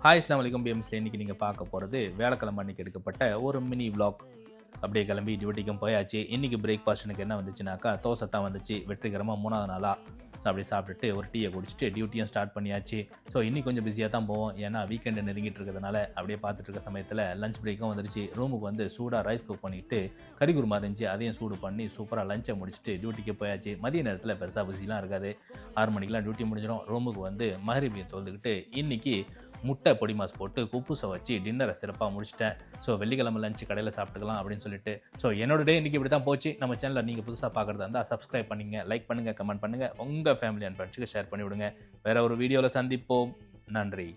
Hi அஸ்ஸலாமு அலைக்கும் பிஎம்ஸ்ல இன்னைக்கு நீங்கள் பார்க்க போகிறது வேலைக்கிழமை அன்னைக்கு எடுக்கப்பட்ட ஒரு மினி vlog. அப்படியே கிளம்பி டியூட்டிக்கும் போயாச்சு. இன்னைக்கு பிரேக்ஃபாஸ்ட் எனக்கு என்ன வந்துச்சுனாக்கா தோசை தான் வந்துச்சு. வெற்றிகரமாக 3வது நாளாக அப்படியே சாப்பிட்டுட்டு ஒரு டீயை குடிச்சிட்டு டியூட்டியும் ஸ்டார்ட் பண்ணியாச்சு. ஸோ இன்னைக்கு கொஞ்சம் பிஸியாக தான் போவோம், ஏன்னா வீக்கெண்டு நெருங்கிட்டு இருக்கிறதுனால. அப்படியே பார்த்துட்டு இருக்க சமயத்தில் லஞ்ச் பிரேக்கும் வந்துருச்சு. ரூமுக்கு வந்து சூடாக ரைஸ் குக் பண்ணிவிட்டு கறி குருமா இருந்துச்சு, அதையும் சூடு பண்ணி சூப்பராக லஞ்சை முடிச்சுட்டு டியூட்டிக்கு போயாச்சு. மதிய நேரத்தில் பெருசாக பிஸிலாம் இருக்காது. 6 மணிக்கெலாம் டியூட்டி முடிஞ்சிடும். ரூமுக்கு வந்து மகரிபியை தொழுதுகிட்டு இன்னைக்கு முட்டை பொடி மாஸ் போட்டு குப்பூசை வச்சு டின்னரை சிறப்பாக முடிச்சிட்டேன். ஸோ வெள்ளிக்கிழமை லஞ்சு கடையில் சாப்பிட்டுக்கலாம் அப்படின்னு சொல்லிட்டு. ஸோ என்னோட டே இன்றைக்கி இப்படி தான் போச்சு. நம்ம சேனலில் நீங்கள் புதுசாக பார்க்குறதா இருந்தால் சப்ஸ்கிரைப் பண்ணிங்க, லைக் பண்ணுங்கள், கமெண்ட் பண்ணுங்கள், உங்கள் ஃபேமிலி அண்ட் ஃப்ரெண்ட்ஸுக்கு ஷேர் பண்ணி விடுங்க. வேறு ஒரு வீடியோவில் சந்திப்போம். நன்றி.